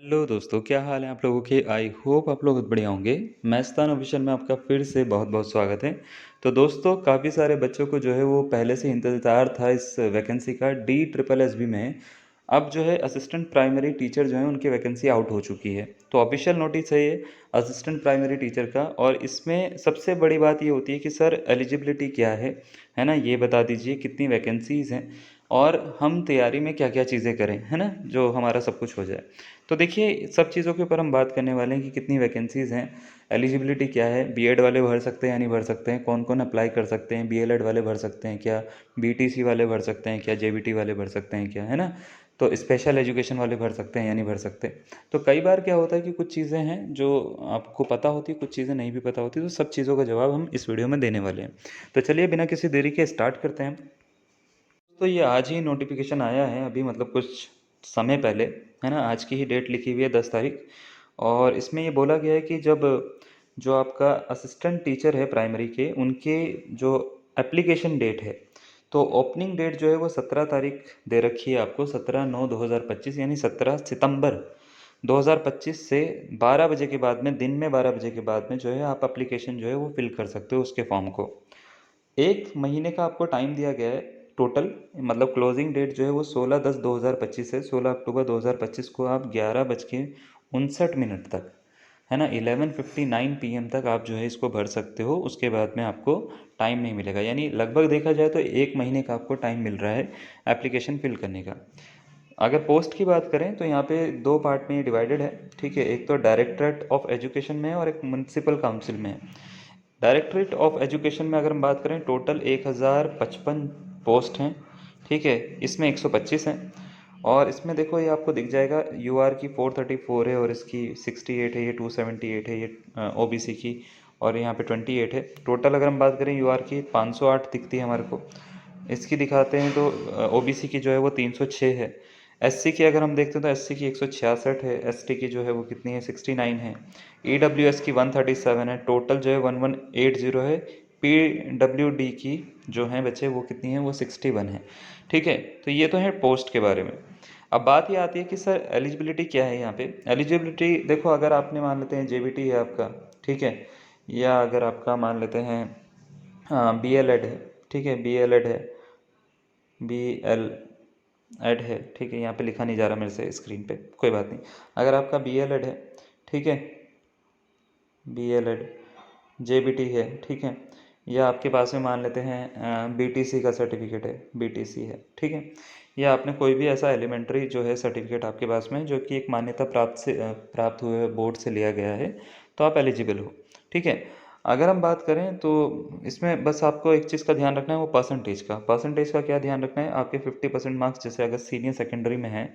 Hello दोस्तों, क्या हाल है आप लोगों के। आई होप आप लोग बढ़िया होंगे। मैस्तान ऑफिशियल में आपका फिर से बहुत बहुत स्वागत है। तो दोस्तों, काफ़ी सारे बच्चों को जो है वो पहले से इंतज़ार था इस वैकेंसी का डी ट्रिपल एस बी में। अब जो है असिस्टेंट प्राइमरी टीचर जो है उनकी वैकेंसी आउट हो चुकी है। तो ऑफिशियल नोटिस है ये असिस्टेंट प्राइमरी टीचर का। और इसमें सबसे बड़ी बात ये होती है कि सर एलिजिबिलिटी क्या है ना, ये बता दीजिए कितनी वैकेंसीज़ हैं और हम तैयारी में क्या क्या चीज़ें करें, है ना, जो हमारा सब कुछ हो जाए। तो देखिए, सब चीज़ों के ऊपर हम बात करने वाले हैं कि कितनी वैकेंसीज़ हैं, एलिजिबिलिटी क्या है, बीएड वाले भर सकते हैं या नहीं भर सकते हैं, कौन कौन अप्लाई कर सकते हैं, बीएलएड वाले भर सकते हैं क्या, बीटीसी वाले भर सकते हैं क्या, जेबीटी वाले भर सकते हैं क्या, है ना। तो स्पेशल एजुकेशन वाले भर सकते हैं या नहीं भर सकते। तो कई बार क्या होता है कि कुछ चीज़ें हैं जो आपको पता होती, कुछ चीज़ें नहीं भी पता होती। तो सब चीज़ों का जवाब हम इस वीडियो में देने वाले हैं। तो चलिए बिना किसी देरी के स्टार्ट करते हैं। तो ये आज ही नोटिफिकेशन आया है, अभी मतलब कुछ समय पहले, है ना। आज की ही डेट लिखी हुई है 10 तारीख। और इसमें ये बोला गया है कि जब जो आपका असिस्टेंट टीचर है प्राइमरी के, उनके जो एप्लीकेशन डेट है, तो ओपनिंग डेट जो है वो 17 तारीख दे रखी है आपको, 17/9/2025, यानी 17 सितंबर 2025 से 12 बजे के बाद में, दिन में 12 बजे के बाद में जो है आप एप्लीकेशन जो है वो फिल कर सकते हो उसके फॉर्म को। 1 महीने का आपको टाइम दिया गया है टोटल। मतलब क्लोजिंग डेट जो है वो 16/10/2025 है। 16 अक्टूबर 2025 को आप 11:59 तक, है ना, 11:59 PM तक आप जो है इसको भर सकते हो। उसके बाद में आपको टाइम नहीं मिलेगा। यानी लगभग देखा जाए तो 1 महीने का आपको टाइम मिल रहा है एप्लीकेशन फिल करने का। अगर पोस्ट की बात करें तो यहाँ पे 2 पार्ट में ये डिवाइडेड है, ठीक है। एक तो डायरेक्टरेट ऑफ एजुकेशन में है और एक म्यूनसिपल काउंसिल में है। डायरेक्टरेट ऑफ एजुकेशन में अगर हम बात करें, टोटल 1055 पोस्ट हैं, ठीक है। इसमें 125 हैं। और इसमें देखो ये आपको दिख जाएगा, यूआर की 434 है और इसकी 68 है, ये 278 है, ये ओबीसी की, और यहाँ पे 28 है। टोटल अगर हम बात करें यूआर की 508 दिखती है हमारे को। इसकी दिखाते हैं तो ओबीसी की जो है वो 306 है। एससी की अगर हम देखते हैं तो एससी की 166 है। एसटी की जो है वो कितनी है, 69 है। ईडब्ल्यूएस की 137 है। टोटल जो है 1180 है। पीडब्ल्यूडी की जो है बच्चे वो कितनी है, वो 61 है, ठीक है। तो ये तो है पोस्ट के बारे में। अब बात ये आती है कि सर एलिजिबिलिटी क्या है यहाँ पे। एलिजिबिलिटी देखो, अगर आपने मान लेते हैं जेबीटी है आपका, ठीक है, या अगर आपका मान लेते हैं बीएलएड है, ठीक है, बीएलएड है, बीएल एड है, ठीक है। यहाँ पे लिखा नहीं जा रहा मेरे से स्क्रीन पे, कोई बात नहीं। अगर आपका बीएलएड है, ठीक है, बीएलएड, जेबीटी है, ठीक है, या आपके पास में मान लेते हैं बीटीसी का सर्टिफिकेट है, बीटीसी है, ठीक है, या आपने कोई भी ऐसा एलिमेंट्री जो है सर्टिफिकेट आपके पास में जो कि एक मान्यता प्राप्त हुए बोर्ड से लिया गया है, तो आप एलिजिबल हो, ठीक है। अगर हम बात करें तो इसमें बस आपको एक चीज़ का ध्यान रखना है, वो परसेंटेज का क्या ध्यान रखना है। आपके 50% मार्क्स जैसे अगर सीनियर सेकेंडरी में है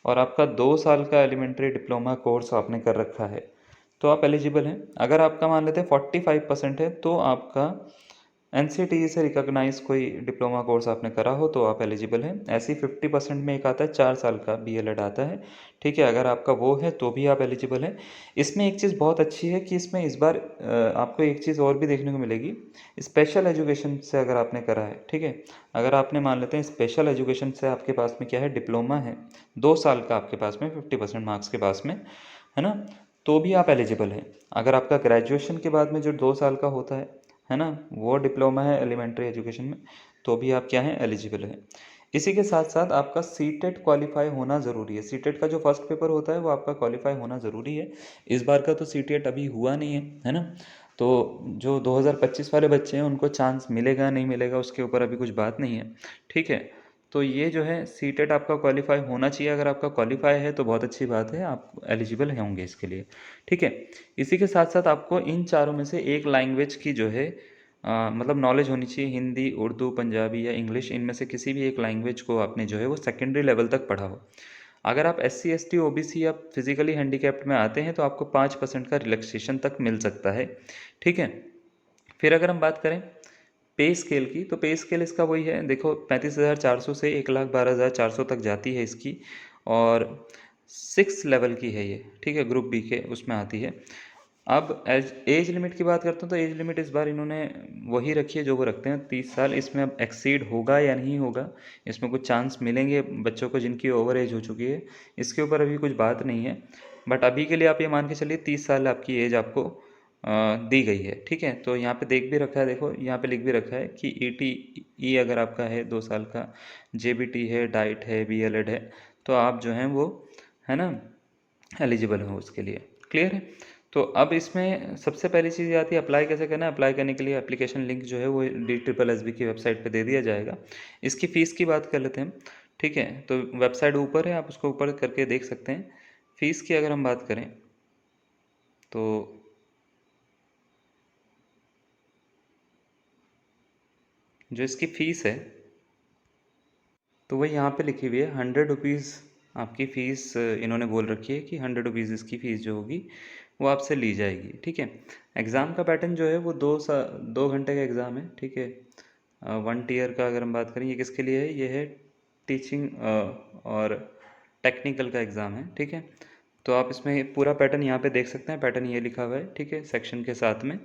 और आपका 2 साल का एलिमेंट्री डिप्लोमा कोर्स आपने कर रखा है, तो आप एलिजिबल हैं। अगर आपका मान लेते हैं 45% है, तो आपका एनसीटीई से रिकॉग्नाइज कोई डिप्लोमा कोर्स आपने करा हो तो आप एलिजिबल हैं। ऐसे ही 50% में एक आता है 4 साल का बीएलएड आता है, ठीक है। अगर आपका वो है तो भी आप एलिजिबल हैं। इसमें एक चीज़ बहुत अच्छी है कि इसमें इस बार आपको एक चीज़ और भी देखने को मिलेगी। स्पेशल एजुकेशन से अगर आपने करा है, ठीक है, अगर आपने मान लेते हैं स्पेशल एजुकेशन से आपके पास में क्या है, डिप्लोमा है, 2 साल का आपके पास में 50% मार्क्स के पास में, है ना, तो भी आप एलिजिबल हैं। अगर आपका ग्रेजुएशन के बाद में जो 2 साल का होता है ना, वो डिप्लोमा है एलिमेंट्री एजुकेशन में, तो भी आप क्या हैं, एलिजिबल हैं। इसी के साथ साथ आपका सीटेट क्वालिफाई होना ज़रूरी है। सीटेट का जो फर्स्ट पेपर होता है वो आपका क्वालिफाई होना ज़रूरी है। इस बार का तो सीटेट अभी हुआ नहीं है ना। तो जो 2025 वाले बच्चे हैं उनको चांस मिलेगा नहीं मिलेगा उसके ऊपर अभी कुछ बात नहीं है, ठीक है। तो ये जो है सीटेट आपका क्वालिफाई होना चाहिए। अगर आपका क्वालिफाई है तो बहुत अच्छी बात है, आप एलिजिबल होंगे इसके लिए, ठीक है। इसी के साथ साथ आपको इन चारों में से एक लैंग्वेज की जो है मतलब नॉलेज होनी चाहिए। हिंदी, उर्दू, पंजाबी या इंग्लिश, इनमें से किसी भी एक लैंग्वेज को आपने जो है वो सेकेंडरी लेवल तक पढ़ा हो। अगर आप S C S T O B C या फिजिकली हैंडीकैप्ड में आते हैं तो आपको 5% का रिलैक्सेशन तक मिल सकता है, ठीक है। फिर अगर हम बात करें पे स्केल की, तो पे स्केल इसका वही है, देखो 35,400 से 1,12,400 तक जाती है इसकी। और 6 लेवल की है ये, ठीक है, ग्रुप बी के उसमें आती है। अब एज एज लिमिट की बात करते हैं तो एज लिमिट इस बार इन्होंने वही रखी है जो वो रखते हैं 30 साल। इसमें अब एक्सीड होगा या नहीं होगा, इसमें कुछ चांस मिलेंगे बच्चों को जिनकी ओवर एज हो चुकी है, इसके ऊपर अभी कुछ बात नहीं है। बट अभी के लिए आप ये मान के चलिए 30 साल आपकी एज आपको दी गई है, ठीक है। तो यहाँ पे देख भी रखा है, देखो यहाँ पे लिख भी रखा है कि ETE अगर आपका है 2 साल का, JBT है, डाइट है, BLED है, तो आप जो हैं वो, है ना, एलिजिबल हो उसके लिए। क्लियर है। तो अब इसमें सबसे पहली चीज़ ये आती है अप्लाई कैसे करना है। अप्लाई करने के लिए एप्लीकेशन लिंक जो है वो DSSB की वेबसाइट पे दे दिया जाएगा। इसकी फ़ीस की बात कर लेते हैं, ठीक है। तो वेबसाइट ऊपर है, आप उसको ऊपर करके देख सकते हैं। फ़ीस की अगर हम बात करें तो जो इसकी फ़ीस है तो वही यहाँ पे लिखी हुई है 100 रुपीज़ आपकी फ़ीस इन्होंने बोल रखी है कि 100 रुपीज़ इसकी फ़ीस जो होगी वो आपसे ली जाएगी, ठीक है। एग्ज़ाम का पैटर्न जो है वो 2 घंटे का एग्ज़ाम है, ठीक है। 1 ईयर का अगर हम बात करें, ये किसके लिए है, ये है टीचिंग और टेक्निकल का एग्ज़ाम है, ठीक है। तो आप इसमें पूरा पैटर्न यहाँ पे देख सकते हैं, पैटर्न ये लिखा हुआ है, ठीक है, सेक्शन के साथ में।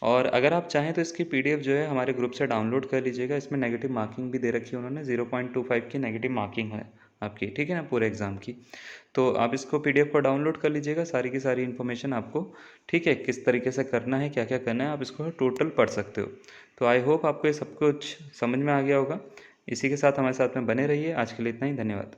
और अगर आप चाहें तो इसकी PDF जो है हमारे ग्रुप से डाउनलोड कर लीजिएगा। इसमें नेगेटिव मार्किंग भी दे रखी है उन्होंने, 0.25 की नेगेटिव मार्किंग है आपकी, ठीक है ना, पूरे एग्ज़ाम की। तो आप इसको PDF को डाउनलोड कर लीजिएगा, सारी की सारी इन्फॉर्मेशन आपको, ठीक है, किस तरीके से करना है, क्या क्या करना है, आप इसको टोटल पढ़ सकते हो। तो आई होप आपको ये सब कुछ समझ में आ गया होगा। इसी के साथ हमारे साथ में बने रहिए। आज के लिए इतना ही, धन्यवाद।